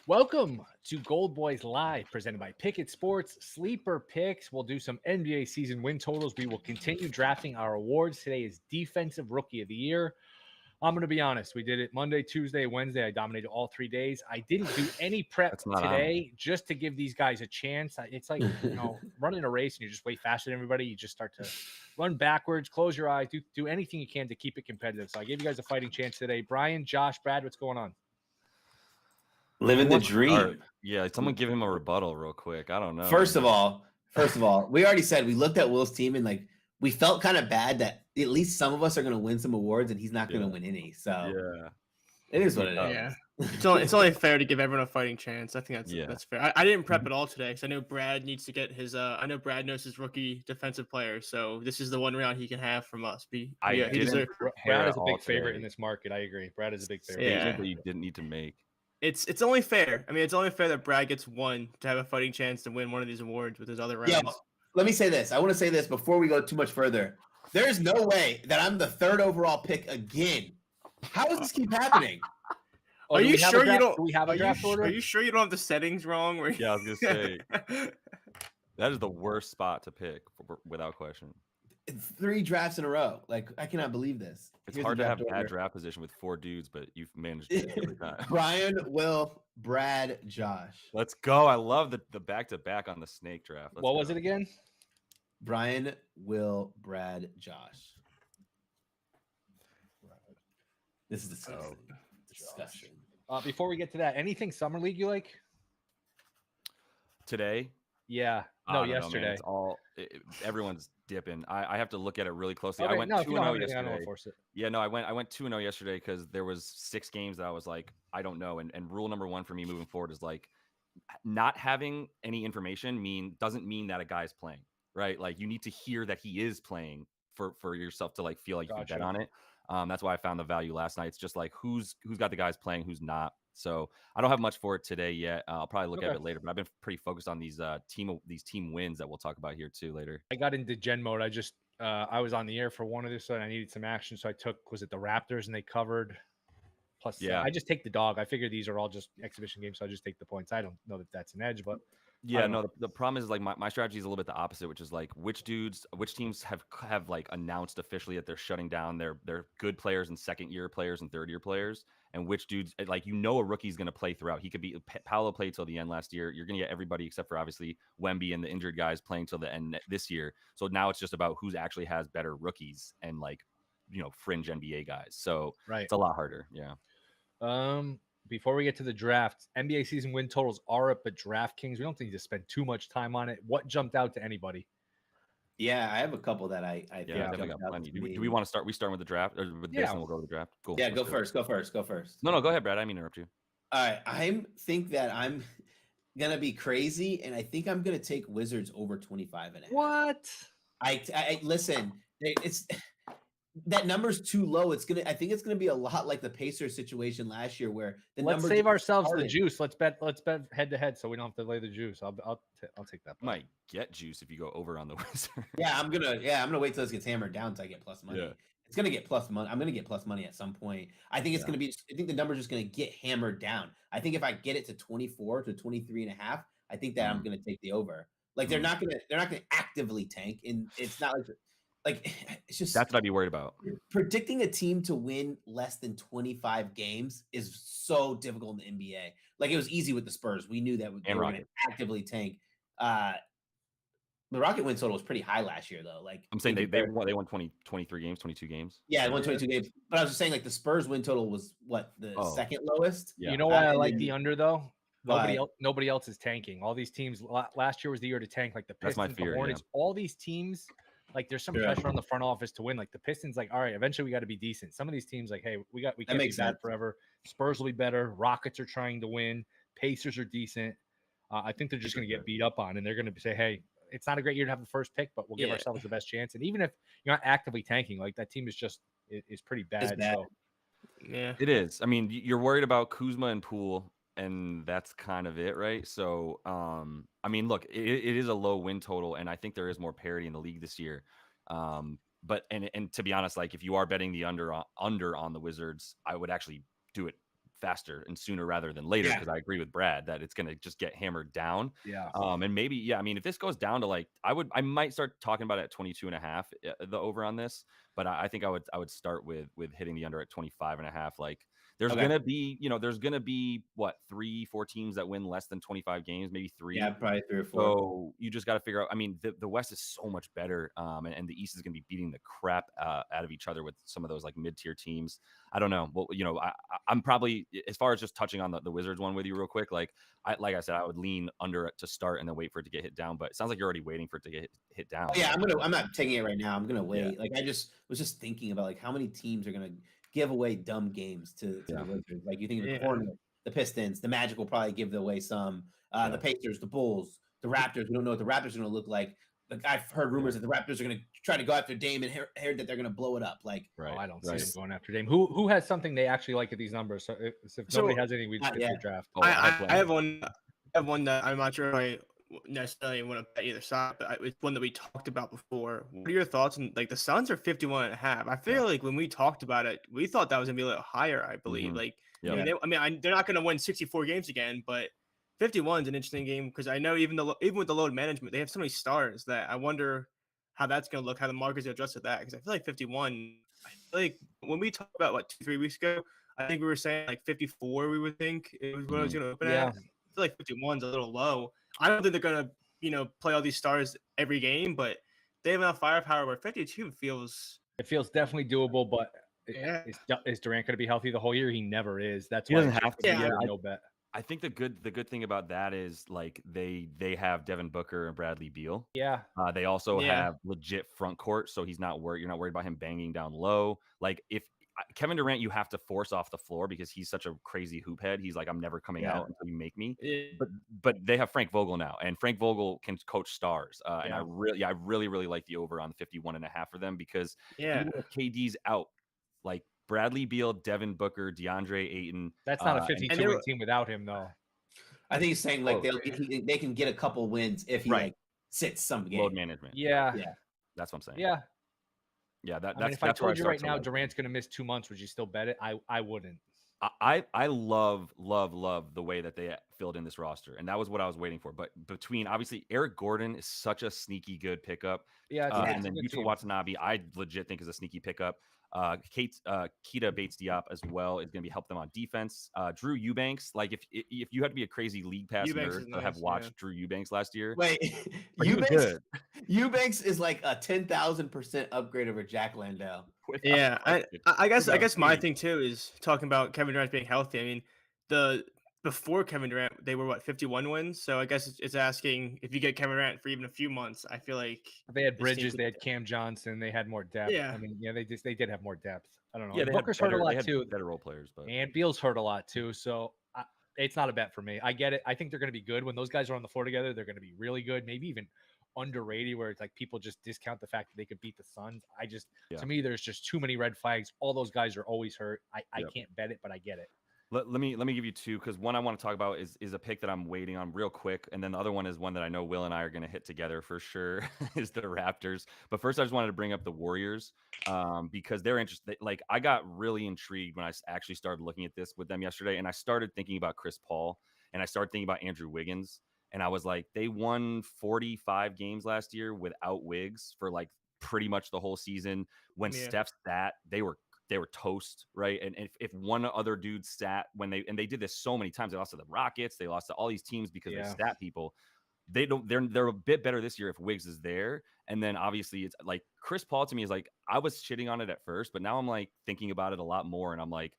Welcome to Goldboys Live, presented by Pickett Sports Sleeper Picks. We'll do some NBA season win totals. We will continue drafting our awards. Today is Defensive Rookie of the Year. I'm going to be honest. We did it Monday, Tuesday, Wednesday. I dominated all 3 days. I didn't do any prep today just to give these guys a chance. It's like, running a race and you just way faster than everybody. You just start to run backwards, close your eyes, do anything you can to keep it competitive. So I gave you guys a fighting chance today. Brian, Josh, Brad, what's going on? Living the dream. Yeah, someone give him a rebuttal real quick. I don't know. First of all, we already said we looked at Will's team and we felt kind of bad that at least some of us are going to win some awards and he's not going to win any. So yeah, it is what it is. Yeah, it's only fair to give everyone a fighting chance. I think that's fair. I didn't prep at all today because I know Brad needs to get his. I know Brad knows his rookie defensive player, so this is the one round he can have from us. Brad is a big favorite in this market. I agree. Brad is a big favorite. Yeah, that you didn't need to make. It's only fair. I mean, it's only fair that Brad gets one to have a fighting chance to win one of these awards with his other rounds. Yeah, let me say this. I want to say this before we go too much further. There's no way that I'm the third overall pick again. How does this keep happening? Are you sure you don't? Do we have a draft order? Are you sure you don't have the settings wrong? Yeah, I was gonna say that is the worst spot to pick without question. 3 drafts in a row. Like, I cannot believe this. It's hard to have bad draft position with 4 dudes, but you've managed it every time. Brian, Will, Brad, Josh. Let's go. I love the back-to-back on the snake draft. What was it again? Brian, Will, Brad, Josh. This is disgusting. Before we get to that, anything Summer League you like? Today? Yeah. No, yesterday. It's all everyone's dipping. I have to look at it really closely. Okay, I went 2-0 yesterday. I don't force it. Yeah, no, I went 2-0 yesterday because there was 6 games that I was like, I don't know. And rule number 1 for me moving forward is like not having any information doesn't mean that a guy's playing, right? Like you need to hear that he is playing for yourself to like feel like you can bet on it. That's why I found the value last night. It's just like who's got the guys playing, who's not. So I don't have much for it today yet. I'll probably look at it later, but I've been pretty focused on these team wins that we'll talk about here too later. I got into Gen mode. I was on the air for one of this, so I needed some action. So I took, was it the Raptors, and they covered. Plus, I just take the dog. I figure these are all just exhibition games, so I just take the points. I don't know that that's an edge, but yeah, no. The problem is like my strategy is a little bit the opposite, which is like which teams have like announced officially that they're shutting down their good players and second-year players and third-year players, and which dudes like a rookie's going to play throughout. He could be Paolo played till the end last year. You're going to get everybody except for obviously Wemby and the injured guys playing till the end this year. So now it's just about who's actually has better rookies and like fringe NBA guys. So it's a lot harder. Yeah. Before we get to the draft, NBA season win totals are up at DraftKings. We don't need to spend too much time on it. What jumped out to anybody? Yeah, I have a couple that I think definitely got plenty. Do we want to start? We start with the draft, or with this, and we'll go to the draft. Cool. Yeah, go first. Go first. No, go ahead, Brad. I didn't interrupt you. All right, I think that I'm gonna be crazy, and I think I'm gonna take Wizards over 25.5. What? I listen. It's that number's too low. I think it's gonna be a lot like the Pacers situation last year, where let's save ourselves the juice. Let's bet head to head, so we don't have to lay the juice. I'll take that. Might get juice if you go over on the Wizards. Yeah, I'm gonna wait till this gets hammered down until I get plus money. Yeah. It's gonna get plus money. I'm gonna get plus money at some point. I think it's gonna be. I think the number's just gonna get hammered down. I think if I get it to 24 to 23.5, I think that I'm gonna take the over. Like they're not gonna actively tank, and it's not like it's just that's what I'd be worried about. Predicting a team to win less than 25 games is so difficult in the NBA. Like it was easy with the Spurs. We knew that they were going to actively tank. The Rocket win total was pretty high last year, though. Like I'm saying they won 23 games, 22 games. Yeah, they won 22 games. But I was just saying, like the Spurs win total was what the second lowest. Yeah. You know why I like the under though? Nobody else is tanking. All these teams last year was the year to tank. Like the Pistons, the Hornets, all these teams. Like there's some pressure on the front office to win. Like the Pistons, like all right, eventually we got to be decent. Some of these teams, like hey, we can't be bad forever. Spurs will be better. Rockets are trying to win. Pacers are decent. I think they're just going to get beat up on, and they're going to say, hey, it's not a great year to have the first pick, but we'll give ourselves the best chance. And even if you're not actively tanking, like that team is pretty bad. So yeah, it is. I mean, you're worried about Kuzma and Poole, and that's kind of it, right? So, I mean, look, it is a low win total, and I think there is more parity in the league this year. But to be honest, like if you are betting the under on the Wizards, I would actually do it faster and sooner rather than later, because I agree with Brad that it's going to just get hammered down. Yeah. And maybe, I mean, if this goes down to like, I might start talking about it at 22.5, the over on this, but I think I would start with hitting the under at 25.5. Like, there's going to be, there's going to be what, 3-4 teams that win less than 25 games, maybe 3. Yeah, probably 3 or 4. So you just got to figure out, I mean, the West is so much better. And the East is going to be beating the crap out of each other with some of those like mid-tier teams. I don't know. Well, I'm probably, as far as just touching on the Wizards one with you real quick, like I said, I would lean under it to start and then wait for it to get hit down. But it sounds like you're already waiting for it to get hit down. Oh, yeah, I'm not taking it right now. I'm gonna wait. Yeah. Like I was just thinking about like how many teams are gonna give away dumb games to the Wizards. Like you think of the Hornets, the Pistons, the Magic will probably give away some. The Pacers, the Bulls, the Raptors. We don't know what the Raptors are gonna look like. Like I've heard rumors that the Raptors are going to try to go after Dame and heard that they're going to blow it up. Like, I don't see them going after Dame. Who has something they actually like at these numbers? So if nobody has any, we just get the draft. I have one. I have one that I'm not sure if I necessarily want to bet either side, but it's one that we talked about before. What are your thoughts on like the Suns are 51.5? I feel like when we talked about it, we thought that was gonna be a little higher. I believe. Like, they're not going to win 64 games again, but 51 is an interesting game because I know even with the load management, they have so many stars that I wonder how that's going to look, how the market's going to adjust to that. Because I feel like 51, I feel like when we talked about 2-3 weeks ago, I think we were saying like 54. We would think it was what I was going to open at. I feel like 51 is a little low. I don't think they're going to play all these stars every game, but they have enough firepower where 52 feels. It feels definitely doable, but is Durant going to be healthy the whole year? He never is. That's why he doesn't have to. No bet. I think the good thing about that is like they have Devin Booker and Bradley Beal. Yeah. They also have legit front court, so you're not worried about him banging down low. Like if Kevin Durant, you have to force off the floor because he's such a crazy hoop head. He's like, I'm never coming out until you make me. Yeah. But they have Frank Vogel now, and Frank Vogel can coach stars. And I really like the over on 51.5 for them because even if KD's out, like Bradley Beal, Devin Booker, DeAndre Ayton. That's not a 52-win team without him, though. I think he's saying like they can get a couple wins if he like sits some game. Load management. Yeah. That's what I'm saying. Yeah. Yeah, if I told you right now Durant's going to miss 2 months, would you still bet it? I wouldn't. I love the way that they filled in this roster, and that was what I was waiting for. But between obviously Eric Gordon is such a sneaky good pickup, and then Yuta Watanabe, I legit think is a sneaky pickup. Keita Bates-Diop as well is going to be help them on defense. Drew Eubanks, like if you had to be a crazy league pass nerd to have watched Drew Eubanks last year. Wait, Eubanks is like a 10,000% upgrade over Jack Landale. Yeah, I guess my thing too is talking about Kevin Durant being healthy. I mean, before Kevin Durant, they were 51 wins. So I guess it's asking if you get Kevin Durant for even a few months. I feel like they had Bridges, they had Cam Johnson, they had more depth. Yeah, I mean, they did have more depth. I don't know. Yeah, Booker's hurt a lot too. Better role players, but and Beal's hurt a lot too. So it's not a bet for me. I get it. I think they're going to be good when those guys are on the floor together. They're going to be really good. Maybe even underrated, where it's like people just discount the fact that they could beat the Suns. To me, there's just too many red flags. All those guys are always hurt. I can't bet it, but I get it. Let me give you two, because one I want to talk about is a pick that I'm waiting on real quick, and then the other one is one that I know Will and I are going to hit together for sure is the Raptors. But first, I just wanted to bring up the Warriors because they're interested. Like I got really intrigued when I actually started looking at this with them yesterday, and I started thinking about Chris Paul, and I started thinking about Andrew Wiggins, and I was like, they won 45 games last year without Wiggs for like pretty much the whole season. When Steph sat, they were toast, right? And if one other dude sat they did this so many times, they lost to the Rockets, they lost to all these teams because they stat people. They're a bit better this year if Wiggs is there. And then obviously it's like Chris Paul to me is like, I was shitting on it at first, but now I'm like thinking about it a lot more, and I'm like,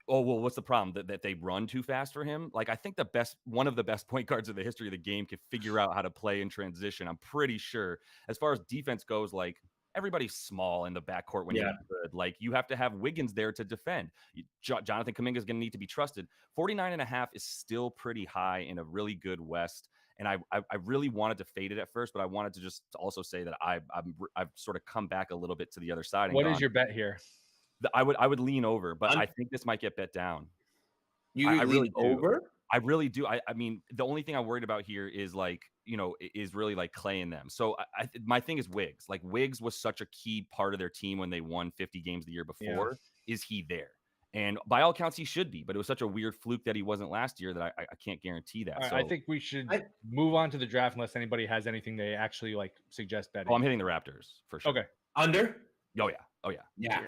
oh well, what's the problem? That they run too fast for him? Like I think one of the best point guards in the history of the game could figure out how to play in transition. I'm pretty sure. As far as defense goes, like everybody's small in the backcourt when you're good. Like you have to have Wiggins there to defend. Jonathan Kuminga is going to need to be trusted. 49.5 is still pretty high in a really good West. And I really wanted to fade it at first, but I wanted to just also say that I've sort of come back a little bit to the other side. What is your bet here? I would lean over, but I think this might get bet down. I really over? I really do. I mean, the only thing I'm worried about here is like, is really like Clay in them. So my thing is Wiggs. Like Wiggs was such a key part of their team when they won 50 games the year before. Is he there? And by all accounts, he should be, but it was such a weird fluke that he wasn't last year that I can't guarantee that. All right, so I think we should move on to the draft unless anybody has anything they actually like suggest betting. Oh, I'm hitting the Raptors for sure. Okay. Under? Oh, yeah. Oh, yeah. Yeah.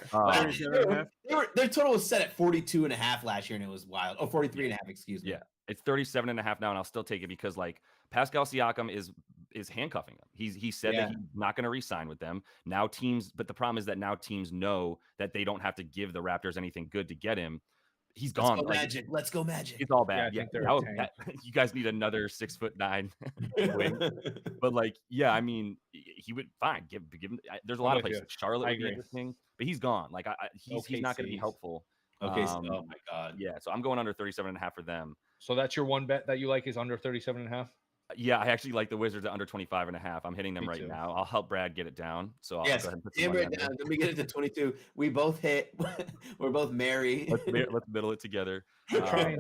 Their total was set at 42.5 last year, and it was wild. Oh, 43.5, excuse me. Yeah. It's 37.5 now, and I'll still take it because like Pascal Siakam is handcuffing them. He said that he's not going to re-sign with them. Now teams, but the problem is that now teams know that they don't have to give the Raptors anything good to get him. He's gone. Let's go Magic. Let's go Magic. It's all bad. Yeah. You guys need another 6'9" wing. But like, yeah, I mean, he would fine give him. There's a lot of places. Charlotte would be interesting, but he's gone. Like, he's not going to be helpful. Okay. Oh my God. Yeah. So I'm going under 37.5 for them. So that's your one bet that you like is under 37.5? Yeah, I actually like the Wizards at under 25.5. I'm hitting them right now. I'll help Brad get it down. So I'll go ahead and put some money down. Let me get it to 22. We both hit. We're both merry. Let's middle it together. I'm trying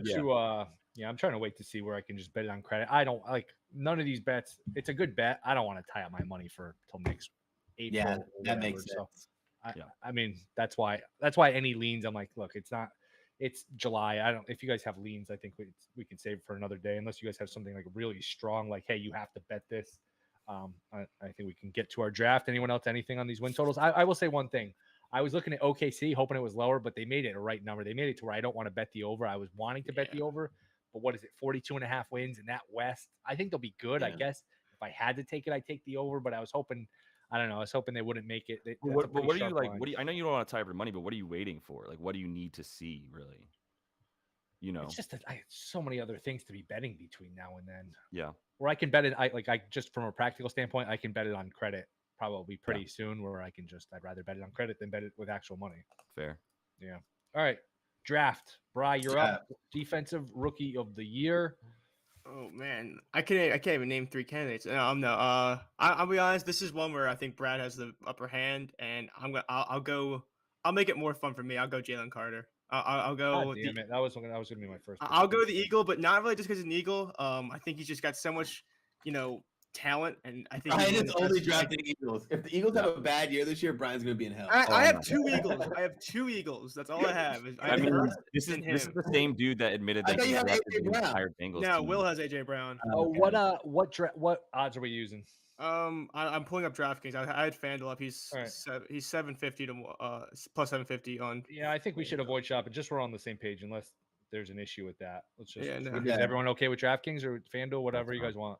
I'm trying to wait to see where I can just bet it on credit. I don't like none of these bets. It's a good bet. I don't want to tie up my money till next April. Yeah, that makes sense. So I mean, that's why any leans, I'm like, look, it's July. If you guys have leans, I think we can save it for another day, unless you guys have something like really strong, like, hey, you have to bet this. I think we can get to our draft. Anyone else, anything on these win totals? I will say one thing. I was looking at OKC, hoping it was lower, but they made it a right number. They made it to where I don't want to bet the over. I was wanting to bet the over, but what is it? 42.5 wins in that West. I think they'll be good. I guess if I had to take it, I'd take the over, but I was hoping, I don't know. I was hoping they wouldn't make it. What are you like? I know you don't want to tie up your money, but what are you waiting for? Like, what do you need to see, really? It's just that I have so many other things to be betting between now and then. Yeah. Where I can bet it, I just from a practical standpoint, I can bet it on credit probably pretty soon. Where I'd rather bet it on credit than bet it with actual money. Fair. Yeah. All right. Draft. Bri, you're up. Defensive Rookie of the Year. Oh man, I can't even name 3 candidates. I'll be honest. This is one where I think Brad has the upper hand, and I'll make it more fun for me. I'll go Jalen Carter. I'll go. God damn it. That was gonna be my first. I'll go the Eagle, but not really just because he's an Eagle. I think he's just got so much, talent, and I think Brian is only drafting Eagles. If the Eagles have a bad year this year, Brian's gonna be in hell. I have 2 Eagles. I have 2 Eagles. That's all I have. This is the same dude that admitted that he drafted the entire Bengals. No, Will has AJ Brown. What odds are we using? I'm pulling up DraftKings. I had FanDuel up. He's 750 to plus 750 on. Yeah, I think we should avoid shopping. Just we're on the same page, unless there's an issue with that. Let's just. Is everyone okay with DraftKings or FanDuel, whatever you guys want?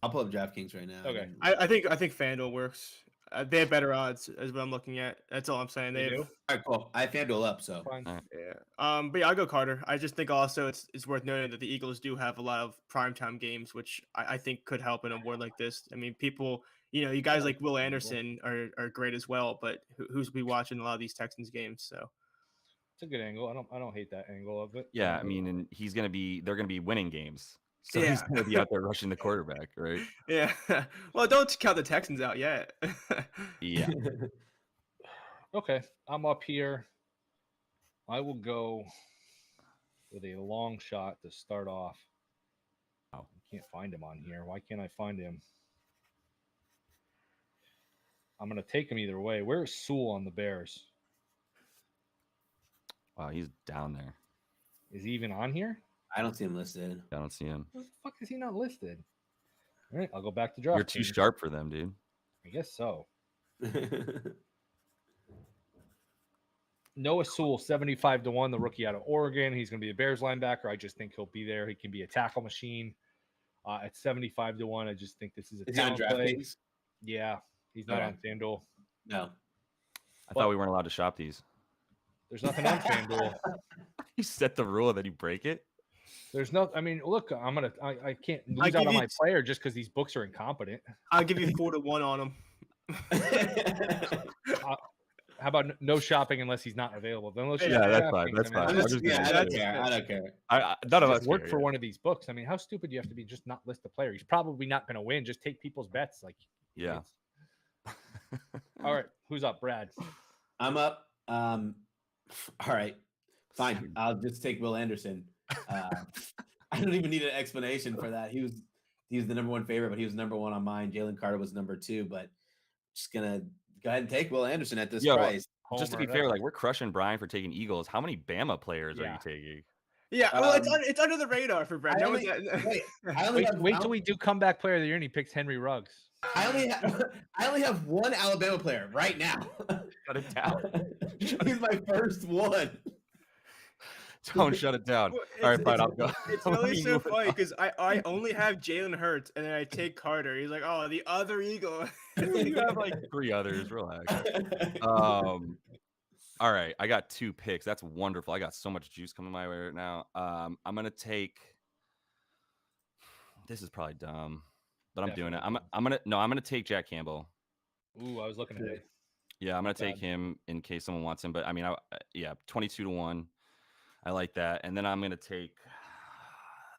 I'll pull up DraftKings right now. Okay. I think FanDuel works. They have better odds, is what I'm looking at. That's all I'm saying. They do. All right, cool. I have FanDuel up, so. Fine. Yeah. But yeah, I'll go Carter. I just think also it's worth noting that the Eagles do have a lot of primetime games, which I think could help in a award like this. I mean, people, you guys like Will Anderson are great as well, but who's be watching a lot of these Texans games? So it's a good angle. I don't hate that angle of it. Yeah, I mean, and they're gonna be winning games. So he's going to be out there rushing the quarterback, right? Yeah. Well, don't count the Texans out yet. Yeah. Okay. I'm up here. I will go with a long shot to start off. Oh, I can't find him on here. Why can't I find him? I'm going to take him either way. Where's Sewell on the Bears? Wow, he's down there. Is he even on here? I don't see him listed. I don't see him. Where the fuck is he not listed? All right, I'll go back to draft. You're too sharp for them, dude. I guess so. Noah Sewell, 75-1, the rookie out of Oregon. He's going to be a Bears linebacker. I just think he'll be there. He can be a tackle machine. At 75-1, I just think this is a talent play. Yeah, he's not on FanDuel. No. I thought we weren't allowed to shop these. There's nothing on FanDuel. You set the rule and then you break it? There's no. I mean, look, I can't lose out on my player just because these books are incompetent. I'll give you 4-1 on him. How about no shopping unless he's not available? Then let's that's fine. That's fine. I don't care. None of us work for one of these books. I mean, how stupid do you have to be just not list the player? He's probably not going to win. Just take people's bets. Like, yeah. All right, who's up, Brad? I'm up. All right, fine. I'll just take Will Anderson. I don't even need an explanation for that. He was the number 1 favorite, but he was number 1 on mine. Jalen Carter was number 2, but just gonna go ahead and take Will Anderson at this price. just to Homer, be fair, that's- like we're crushing Brian for taking Eagles. How many Bama players are you Yeah. taking? Yeah, well, it's under the radar for Brad. I No only, one's wait, I only have, wait till we do comeback player of the year and he picks Henry Ruggs. I only have one Alabama player right now. Shut it down. He's my first one. Don't shut it down. Well, All right, fine. I'll go. It's Let really me so move it funny on. because I only have Jalen Hurts and then I take Carter. He's like, oh, the other Eagle. You have like 3 others. Relax. All right, I got 2 picks. That's wonderful. I got so much juice coming my way right now. I'm gonna take. This is probably dumb, but I'm doing it. I'm gonna take Jack Campbell. Ooh, I was looking at it. Yeah, I'm gonna take him in case someone wants him. But I mean, 22-1. I like that. And then I'm gonna take.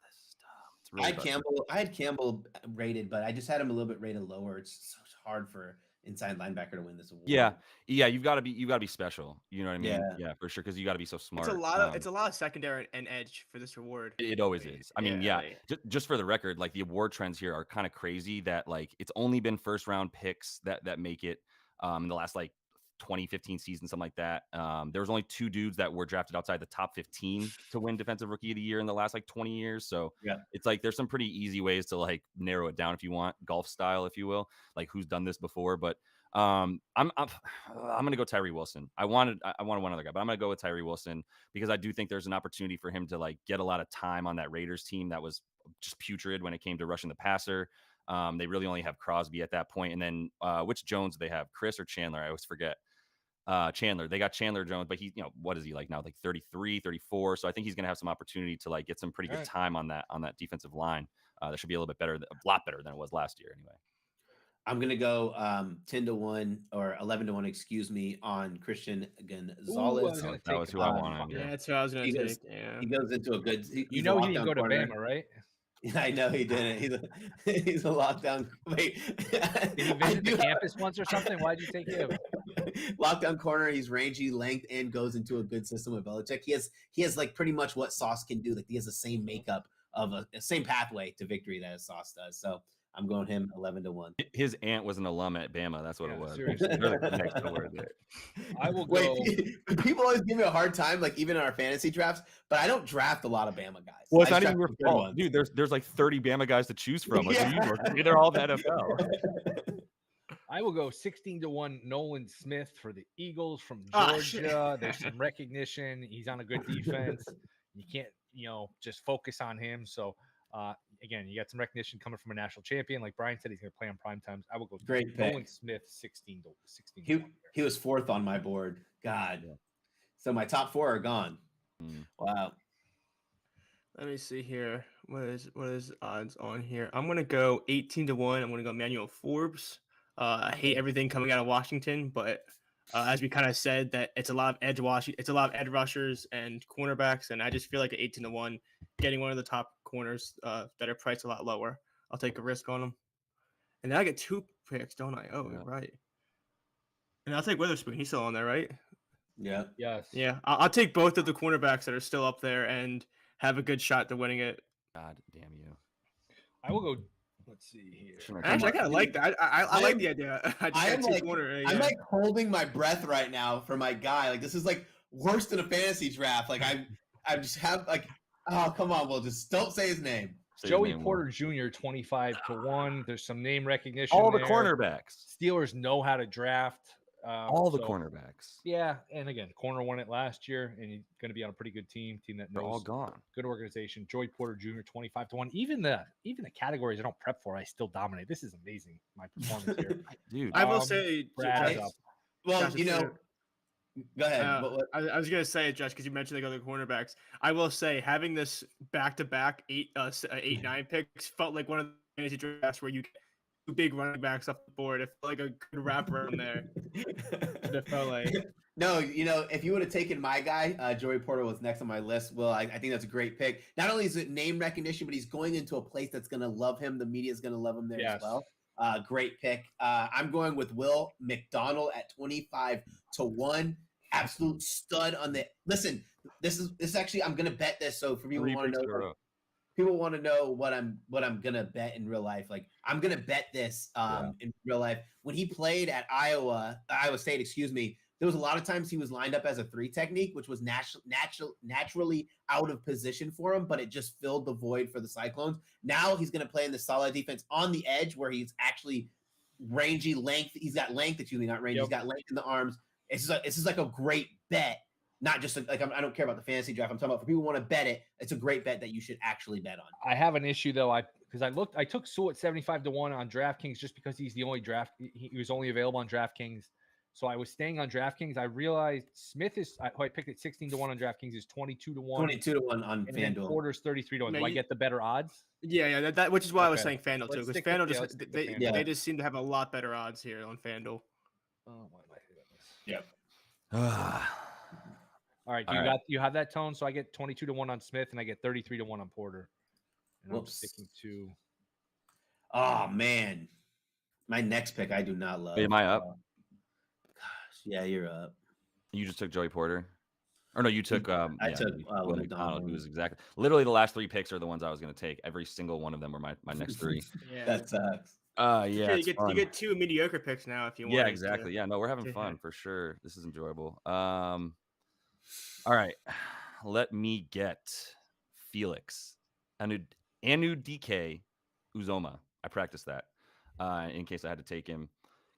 This is dumb. It's really I had Campbell rated, but I just had him a little bit rated lower. It's so hard for inside linebacker to win this award. Yeah, you've got to be special. You know what I mean? Yeah, for sure. Because you got to be so smart. It's a lot of secondary and edge for this award. It always is. I mean, just for the record, like the award trends here are kind of crazy. That like it's only been first round picks that make it in the last like 2015 season, something like that. There was only 2 dudes that were drafted outside the top 15 to win Defensive Rookie of the Year in the last like 20 years. So it's like there's some pretty easy ways to like narrow it down if you want, golf style, if you will, like who's done this before. But I'm gonna go Tyree Wilson. I wanted one other guy, but I'm gonna go with Tyree Wilson because I do think there's an opportunity for him to like get a lot of time on that Raiders team that was just putrid when it came to rushing the passer. They really only have Crosby at that point, and then which Jones do they have? Chris or Chandler? I always forget. Chandler. They got Chandler Jones, but he, what is he like now? Like 33, 34. So I think he's going to have some opportunity to like get some pretty good time on that defensive line. That should be a little bit better, a lot better than it was last year anyway. I'm going to go 10-1 or 11-1, excuse me, on Christian Gonzalez. That was who I wanted. Yeah, that's who I was going to take. He goes into a good. He didn't go to Bama, right? I know he didn't. He's a lockdown. Wait, did he visit the campus once or something? Why'd you take him? Lockdown corner. He's rangy, length, and goes into a good system with Belichick. He has like pretty much what Sauce can do. Like he has the same makeup of a same pathway to victory that Sauce does. So I'm going him 11-1. His aunt was an alum at Bama. That's what it was. Seriously. I will go. Wait, people always give me a hard time, like even in our fantasy drafts, but I don't draft a lot of Bama guys. Well, it's not even your fault, dude. There's like 30 Bama guys to choose from. Like, they're all the NFL. I will go 16-1 Nolan Smith for the Eagles from Georgia. There's some recognition. He's on a good defense. You can't, just focus on him. So, again, you got some recognition coming from a national champion. Like Brian said, he's going to play on prime times. I will go Nolan Smith 16 to 16. He was 4th on my board. God. Yeah. So my top 4 are gone. Wow. Let me see here. What is odds on here? I'm gonna go 18-1. I'm gonna go Emmanuel Forbes. I hate everything coming out of Washington, but as we kind of said, that it's a lot of edge rushers and cornerbacks, and I just feel like at 18-1, getting one of the top corners that are priced a lot lower, I'll take a risk on them. And then I get 2 picks, don't I? Oh, yeah. Right. And I'll take Witherspoon. He's still on there, right? Yeah. Yes. Yeah. I'll take both of the cornerbacks that are still up there and have a good shot to winning it. God damn you. I will go. Let's see here. Actually, I kind of like that. I like the idea. I'm like holding my breath right now for my guy. Like this is like worse than a fantasy draft. Like I just have like, oh come on, Will, just don't say his name. Joey Porter Jr. 25-1. There's some name recognition. All the cornerbacks. Steelers know how to draft. All the cornerbacks. Yeah, and again, corner won it last year, and he's going to be on a pretty good team that knows. They're all gone. Good organization. Joey Porter Jr. 25-1. Even the categories I don't prep for, I still dominate. This is amazing. My performance here, dude. I will say, Brad, well, go ahead. I was gonna say, Josh, because you mentioned the other cornerbacks. I will say, having this back-to-back 8-9 picks felt like one of the fantasy drafts where you get 2 big running backs off the board. It felt like a good wrapper in there. It felt like. No, if you would have taken my guy, Joey Porter was next on my list. Well, I think that's a great pick. Not only is it name recognition, but he's going into a place that's going to love him. The media is going to love him there as well. Great pick. I'm going with Will McDonald at 25-1. Absolute stud on the. Listen, this is actually I'm going to bet this. So for people who want to know. People want to know what I'm gonna bet in real life. Like I'm gonna bet this in real life. When he played at Iowa State, there was a lot of times he was lined up as a 3 technique, which was naturally out of position for him, but it just filled the void for the Cyclones. Now he's going to play in the solid defense on the edge where he's actually rangy length. He's got length. It's usually not range. He's got length in the arms. This is like a great bet. Not just like I don't care about the fantasy draft. I'm talking about for people who want to bet it. It's a great bet that you should actually bet on. I have an issue though. I took Sewell at 75-1 on DraftKings just because he's the only he was only available on DraftKings. So I was staying on DraftKings. I realized Smith who I picked at 16-1 on DraftKings is 22-1. 22-1 on and FanDuel. Porter's 33-1. Do I get the better odds? Yeah. That which is why I was saying FanDuel too, because FanDuel FanDuel. they just seem to have a lot better odds here on FanDuel. Oh, why am I doing this? Yep. All right, you have that tone, so I get 22-1 on Smith, and I get 33-1 on Porter. And I'm sticking to. Oh man, my next pick I do not love. Am I up? Gosh, yeah, you're up. You just took Joey Porter, or no? You took. I took Will McDonald, who was exactly literally the last 3 picks are the ones I was going to take. Every single one of them were my next 3. Yeah, that sucks. Yeah, you get 2 mediocre picks now if you want. Yeah, exactly. Yeah, no, we're having fun for sure. This is enjoyable. All right, let me get Felix Anu DK Uzoma. I practiced that in case I had to take him.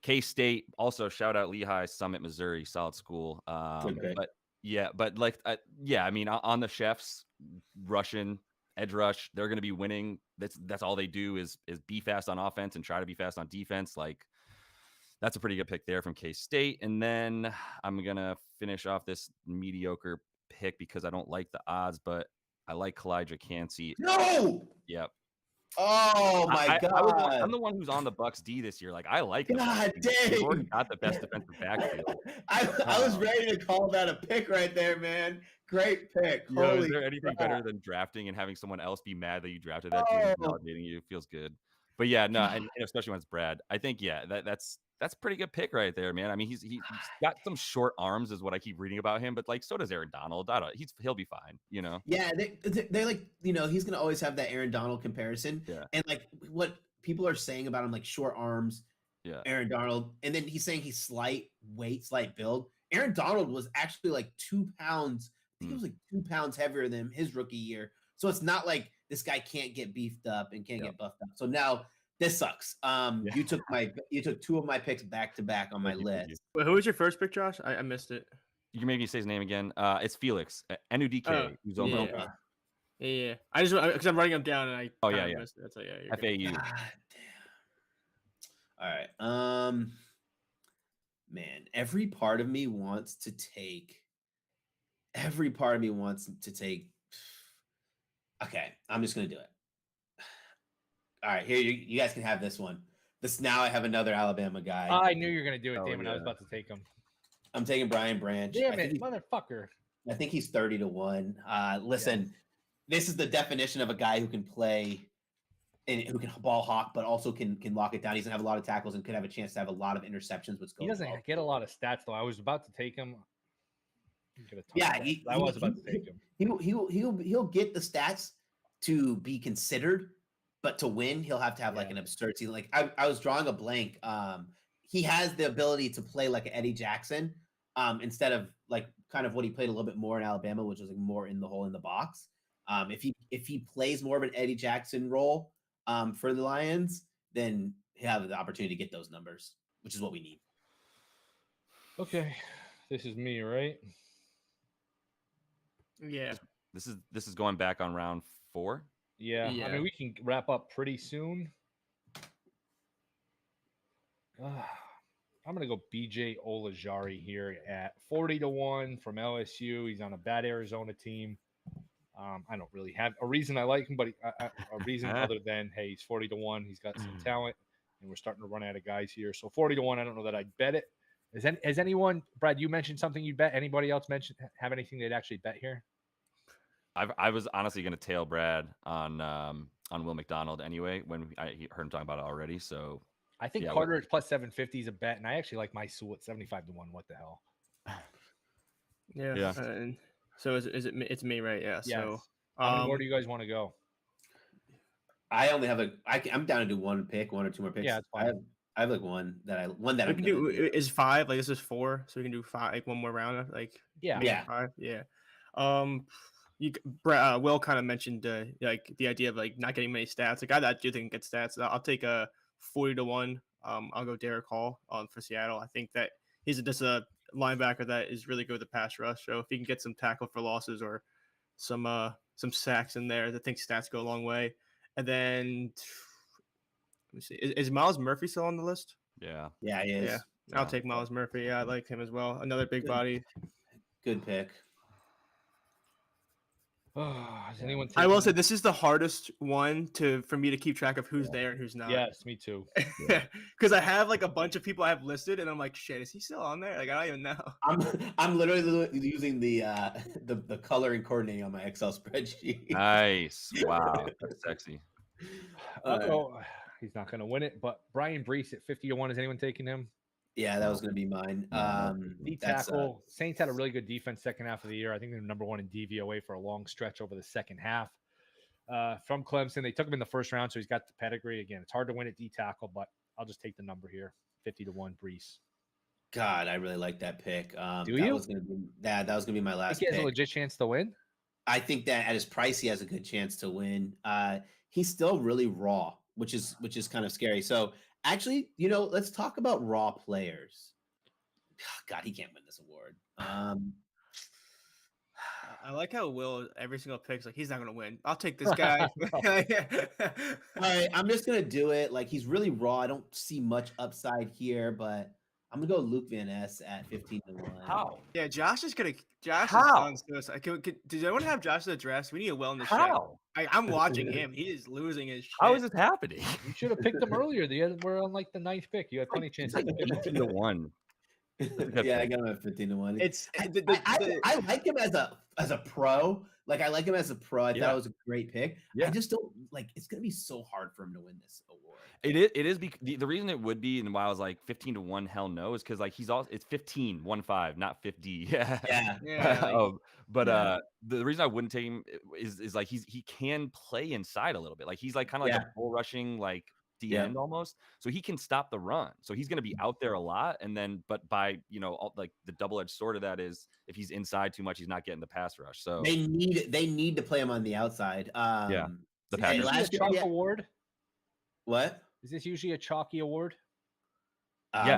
K-State, also shout out Lehigh Summit, Missouri, solid school. Okay. But I mean, on the chefs, Russian edge rush, they're going to be winning. That's all they do is be fast on offense and try to be fast on defense. Like, that's a pretty good pick there from K-State. And then I'm going to finish off this mediocre pick because I don't like the odds, but I like Kalijah Cansey. No! Yep. Oh, my God. I'm the one who's on the Bucks D this year. Like, I like God dang. They've already got the best defensive backfield. I was ready to call that a pick right there, man. Great pick. Is there anything better than drafting and having someone else be mad that you drafted that team and validating you? Feels good. But yeah, no, and especially when it's Brad. I think, that's a pretty good pick right there, man. I mean, he's got some short arms, is what I keep reading about him. But like, so does Aaron Donald. He'll be fine, you know. Yeah, they're like, he's gonna always have that Aaron Donald comparison. Yeah. And like what people are saying about him, like short arms. Yeah. Aaron Donald, and then he's saying he's slight build. Aaron Donald was actually like 2 pounds. I think it was like 2 pounds heavier than his rookie year. So it's not like this guy can't get beefed up and can't get buffed up. So now this sucks. You took 2 of my picks back to back on my list. Wait, who was your first pick, Josh? I missed it. You can maybe say his name again. It's Felix NUDK. Yeah. I just because I'm writing them down and I missed it. That's like, FAU. God damn. All right. Man, every part of me wants to take. Okay, I'm just gonna do it. All right, here you guys can have this one. Now I have another Alabama guy. I knew you were gonna do it, damn it! I was about to take him. I'm taking Brian Branch. Damn it, motherfucker! I think he's 30-1. Listen, this is the definition of a guy who can play and who can ball hawk, but also can lock it down. He's gonna have a lot of tackles and could have a chance to have a lot of interceptions. He doesn't get a lot of stats though. I was about to take him. I was about to take him. He'll get the stats to be considered, but to win, he'll have to have like an absurd season. Like I was drawing a blank. He has the ability to play like Eddie Jackson, instead of like kind of what he played a little bit more in Alabama, which was like more in the hole in the box. If he plays more of an Eddie Jackson role for the Lions, then he'll have the opportunity to get those numbers, which is what we need. Okay, this is me, right? Yeah. This is going back on round 4. Yeah. I mean, we can wrap up pretty soon. I'm going to go BJ Olajari here at 40-1 from LSU. He's on a bad Arizona team. I don't really have a reason I like him, but a reason other than, hey, he's 40-1. He's got some talent, and we're starting to run out of guys here. So 40-1, I don't know that I'd bet it. Has anyone, Brad, you mentioned something you'd bet? Anybody else have anything they'd actually bet here? I was honestly going to tail Brad on Will McDonald anyway when I heard him talking about it already. So I think Carter is plus 750 is a bet, and I actually like my Sewell at 75-1. What the hell? Yeah. So is it? It's me, right? Yeah. Yes. So how many more do you guys want to go? I only have I'm down to do one or two more picks. Yeah, it's fine. I have like one that We I'm can gonna do do. is 5 like this is 4, so we can do 5 like one more round like Yeah. maybe Yeah. 5. Yeah. Will kind of mentioned like the idea of like not getting many stats. A guy that I do think gets stats. I'll take a 40-1. I'll go Derek Hall for Seattle. I think that he's just a linebacker that is really good with the pass rush. So if he can get some tackle for losses or some sacks in there, I think stats go a long way. And then let me see, is Miles Murphy still on the list? Yeah. Yeah, he is. Yeah, I'll take Miles Murphy. Yeah, I like him as well. Another big body. Good pick. Is anyone I will taking- say this is the hardest one for me to keep track of who's there and who's not. Yes, me too. Because I have like a bunch of people I have listed, and I'm like, shit, is he still on there? Like I don't even know. I'm literally using the color and coordinating on my Excel spreadsheet. Nice. Wow. That's sexy. He's not going to win it, but Brian Brees at 50-1. Is anyone taking him? Yeah, that was going to be mine. D tackle. Saints had a really good defense second half of the year. I think they're number 1 in DVOA for a long stretch over the second half. From Clemson, they took him in the first round, so he's got the pedigree. Again, it's hard to win at D tackle, but I'll just take the number here, 50-1. Brees. God, I really like that pick. Do you? That was gonna be my last. Think he has pick. a legit chance to win? I think that at his price, he has a good chance to win. He's still really raw, which is kind of scary. So actually, let's talk about raw players. God, he can't win this award. I like how Will every single pick's like he's not gonna win. I'll take this guy. All right, I'm just gonna do it. Like he's really raw. I don't see much upside here, but I'm gonna go Luke Van Ness at 15-1. How? Yeah, Josh is gonna. Josh How? is done. So does anyone have Josh's address? We need a Will in the How? show. I'm watching him. He is losing his shit. How is this happening? You should have picked him earlier. We're on like the 9th pick. You had plenty of chances. It's like 18-1. Yeah, I got him at 15-1. I like him as a pro. Like I like him as a pro. I thought it was a great pick. Yeah. I just don't like. It's gonna be so hard for him to win this award. It is the reason it would be, and why I was like 15-1, hell no, is because like it's 15-1-5, not 50. Yeah. But the reason I wouldn't take him is like he can play inside a little bit. Like he's like kind of like a bull rushing like the end almost, so he can stop the run. So he's going to be out there a lot, and then but by like the double-edged sword of that is if he's inside too much, he's not getting the pass rush. So they need to play him on the outside. The Packers. last Chalk award. What is this usually a chalky award?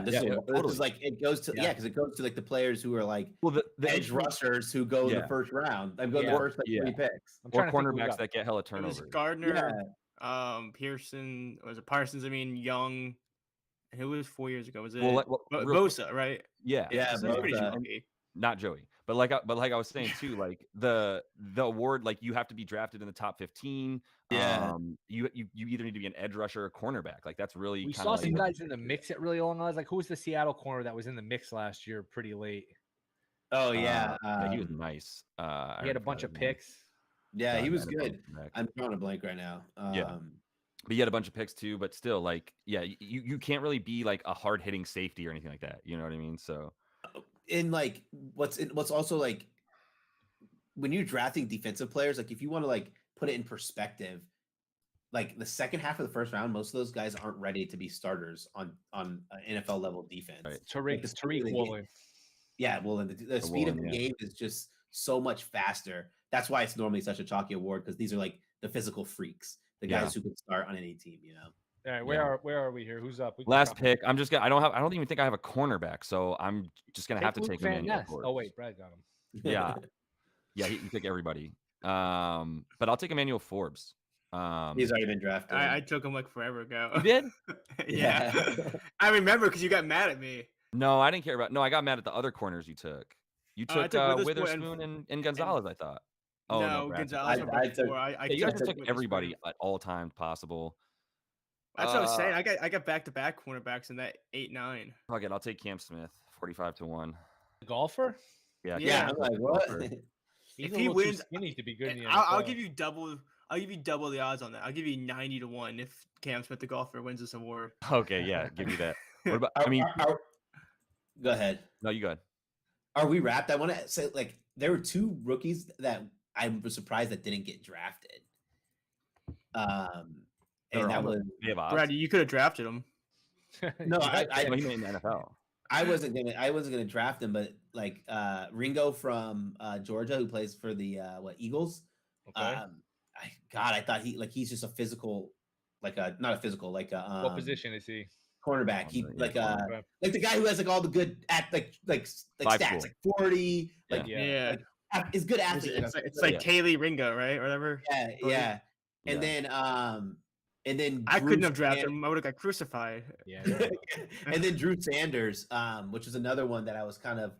This is like it goes to because it goes to like the players who are like the edge rushers who go in the first round. I've got the first like 3 picks. Or cornerbacks that get hella turnovers. Gardner, Pearson, was it Parsons? I mean Young. Who was 4 years ago? Was it Bosa? Right? Yeah. Bosa. Not Joey, but like I was saying too, like the award, like you have to be drafted in the top 15. Yeah. You either need to be an edge rusher or cornerback. Like that's really. We saw some guys in the mix at really long odds. Like who was the Seattle corner that was in the mix last year, pretty late? Oh yeah, he was nice. He had a bunch of picks. Yeah, he was good. I'm drawing a blank right now. But he had a bunch of picks too. But still, like, you can't really be like a hard hitting safety or anything like that. You know what I mean? So. In like what's also like when you're drafting defensive players, like if you want to like put it in perspective, like the second half of the first round, most of those guys aren't ready to be starters on NFL level defense. Right. Tariq Woolen. Yeah, well, the speed of the game is just so much faster. That's why it's normally such a chalky award, because these are like the physical freaks, the guys who could start on any team. All right, where are we here? Who's up? Last pick. I'm just gonna. I don't even think I have a cornerback, so I'm just gonna have to take Emmanuel Forbes. Oh wait, Brad got him. Yeah, he took everybody. But I'll take Emmanuel Forbes. He's already been drafted. I took him like forever ago. You did? Yeah. I remember because you got mad at me. No, I didn't care about. No, I got mad at the other corners you took. You took Witherspoon and Gonzalez. I thought. Oh no, Gonzalez. You guys took everybody at all times possible. That's what I was saying. I got back-to-back cornerbacks in that 8-9. Fuck it, I'll take Cam Smith, 45-1. The golfer? Yeah. I'm like, what? If he wins, he needs to be good in the NFL. I'll give you double. I'll give you double the odds on that. I'll give you 90-1 if Cam Smith, the golfer, wins this award. Okay, yeah, give me that. What about? Go ahead. No, you go ahead. Are we wrapped? I want to say, like, there were 2 rookies that I was surprised that didn't get drafted. And that was Brad. You could have drafted him. No, I No, he made in the NFL. I wasn't gonna draft him, but like Ringo from Georgia, who plays for the Eagles. Okay. I thought he's just a physical, like a not a physical, like a What position is he? cornerback. He like cornerback. like the guy who has like all the good like Five stats, tool. like 40, like Yeah. is good athlete. It's like Kaylee Ringo, right? Or whatever. Yeah. And then I Drew couldn't have drafted Sanders- him. I would have got crucified. Yeah. and then Drew Sanders, which is another one that I was kind of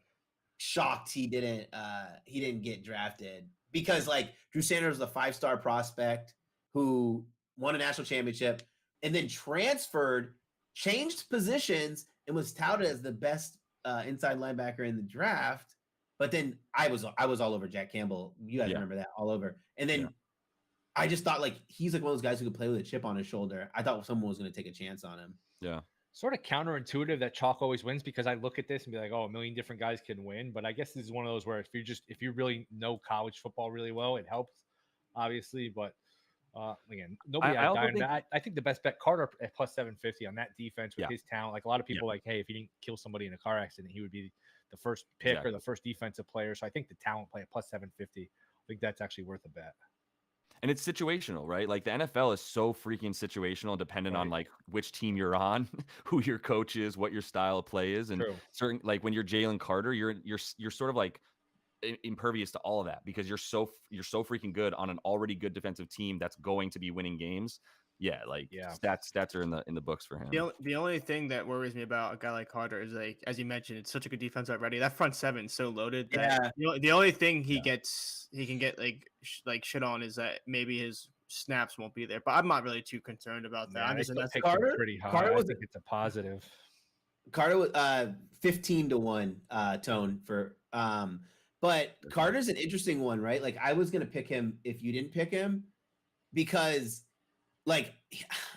shocked he didn't get drafted, because like Drew Sanders was a 5-star prospect who won a national championship and then transferred, changed positions, and was touted as the best inside linebacker in the draft. But then I was all over Jack Campbell. You guys remember that, all over. And then I just thought like he's like one of those guys who could play with a chip on his shoulder. I thought someone was going to take a chance on him. Yeah. Sort of counterintuitive that chalk always wins, because I look at this and be like, oh, a million different guys can win. But I guess this is one of those where if you really know college football really well, it helps, obviously. But again, nobody. I think the best bet, Carter at plus 750 on that defense with his talent. Like a lot of people, like, hey, if he didn't kill somebody in a car accident, he would be the first pick or the first defensive player. So I think the talent play at plus 750. I think that's actually worth a bet. And it's situational, right? Like the NFL is so freaking situational, depending on like which team you're on, who your coach is, what your style of play is, and certain like when you're Jalen Carter, you're sort of like impervious to all of that because you're so freaking good on an already good defensive team that's going to be winning games. Stats are in the books for him. The only thing that worries me about a guy like Carter is, like, as you mentioned, it's such a good defense already. That front seven is so loaded that the only thing he can get like shit on is that maybe his snaps won't be there. But I'm not really too concerned about that. Yeah, I'm just Carter pretty high. I think it's a positive. Carter was 15-1 tone for but Carter's an interesting one, right? Like I was gonna pick him if you didn't pick him, because like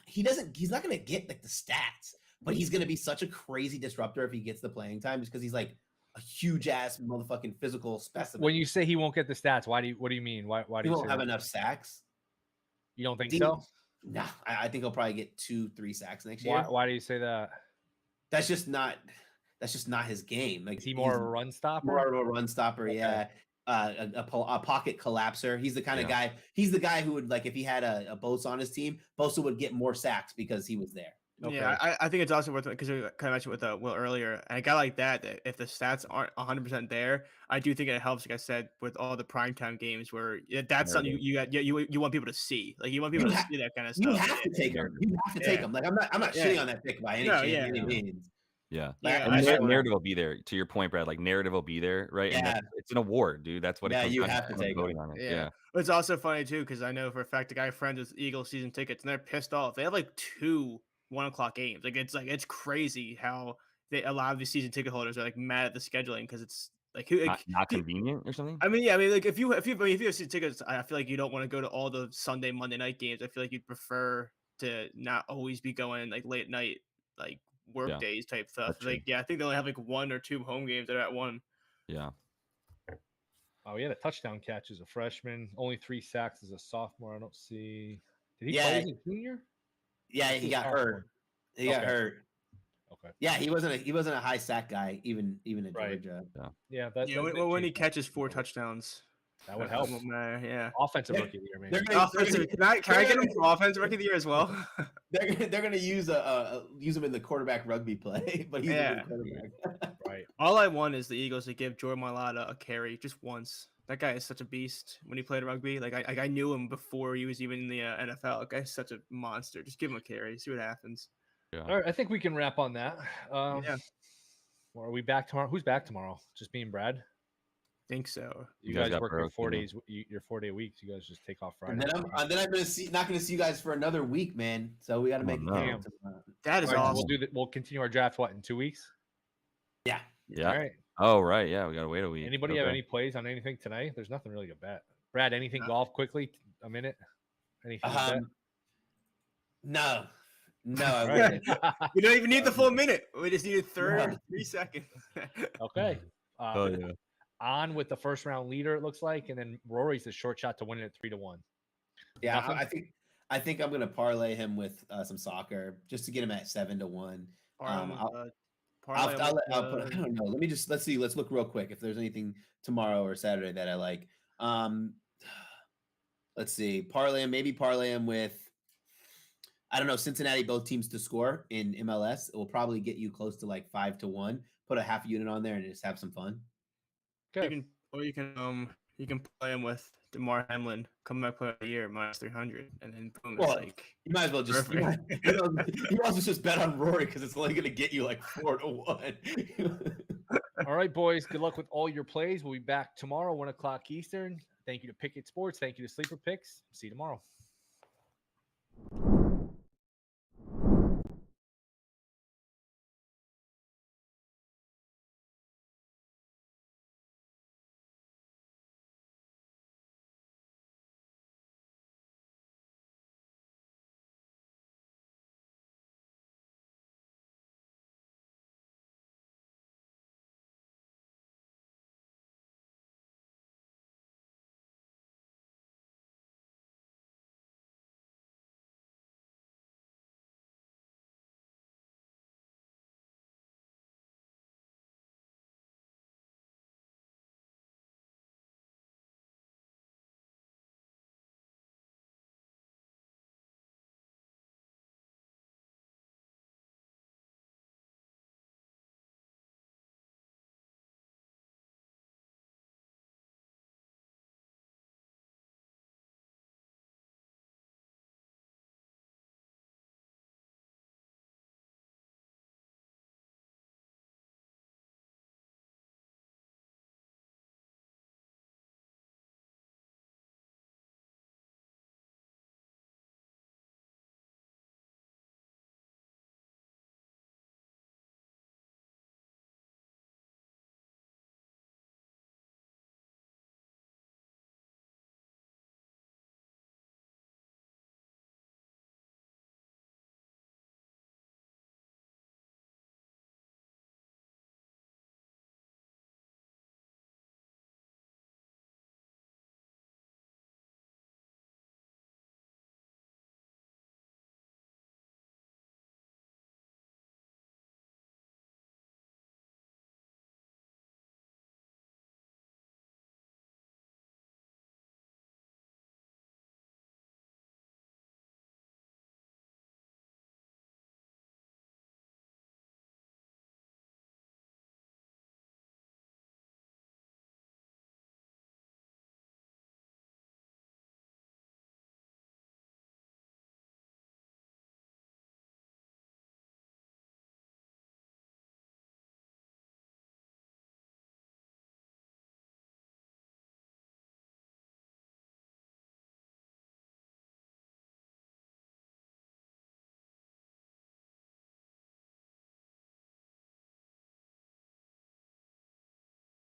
he's not gonna get like the stats, but he's gonna be such a crazy disruptor if he gets the playing time, just because he's like a huge ass motherfucking physical specimen. When you say he won't get the stats, what do you mean? Why do you won't have enough sacks? You don't think so? No, I think he'll probably get 2-3 sacks next year. Why do you say that? That's just not his game. Like is he more of a run stopper? More of a run stopper, okay. A pocket collapser. He's the kind of guy. He's the guy who would, like, if he had a Bosa on his team, Bosa would get more sacks because he was there. Okay. Yeah, I think it's also worth it because we kind of mentioned with Will earlier, and a guy like that if the stats aren't 100% there, I do think it helps. Like I said, with all the primetime games where that's something you want people to see. Like you want people to see that kind of stuff. You have to take him. You have to take him. Like I'm not shitting on that pick by any means. Yeah. And narrative will be there. To your point, Brad, like narrative will be there, right? Yeah. And it's an award, dude. That's what it comes you have to take voting on it. Yeah. But it's also funny too, because I know for a fact the guy friends with Eagles season tickets and they're pissed off. They have like 2 1:00 games. It's crazy how a lot of these season ticket holders are like mad at the scheduling because it's like not convenient or something. I mean, like if you have season tickets, I feel like you don't want to go to all the Sunday, Monday night games. I feel like you'd prefer to not always be going like late night, like work days type stuff. Like, I think they only have like 1 or 2 home games that are at 1. Yeah. Oh, he had a touchdown catch as a freshman. Only 3 sacks as a sophomore. I don't see. Did he play as a junior? Yeah, he got hurt. He got hurt. Okay. Yeah, he wasn't a high sack guy even at Georgia. Yeah. When he catches 4 touchdouns, that would help. Yeah. Offensive rookie of the year, maybe. Can I get him for offensive rookie of the year as well? They're gonna use him in the quarterback rugby play, but he's a good quarterback. Right. All I want is the Eagles to give Jordan Mailata a carry just once. That guy is such a beast when he played rugby. Like I knew him before he was even in the NFL. That guy's such a monster. Just give him a carry, see what happens. Yeah. All right, I think we can wrap on that. Well, are we back tomorrow? Who's back tomorrow? Just me and Brad? Think so. You guys work your 4 days. Your 4-day weeks. You guys just take off Friday. And then I'm not gonna see you guys for another week, man. So we got to make it damn. That is awesome. We'll continue our draft. What, in 2 weeks? Yeah. All right. Oh right. Yeah, we gotta wait a week. Anybody have any plays on anything tonight? There's nothing really to bet. Brad, anything golf quickly? A minute. Anything? No. We don't even need the full minute. We just need 3 seconds. Okay. On with the first round leader, it looks like, and then Rory's the short shot to win it at 3-1. Yeah, I think I'm gonna parlay him with some soccer just to get him at 7-1. I'll put. I don't know. Let's see. Let's look real quick if there's anything tomorrow or Saturday that I like. Let's see. Maybe parlay him with. I don't know. Cincinnati, both teams to score in MLS. It will probably get you close to like 5-1. Put a half unit on there and just have some fun. Okay. You can play him with DeMar Hamlin coming back play of the year -300, and then boom, Well, it's like you might as well just you also just bet on Rory because it's only going to get you like 4-1. All right, boys. Good luck with all your plays. We'll be back tomorrow, 1 o'clock Eastern. Thank you to Pickett Sports. Thank you to Sleeper Picks. See you tomorrow.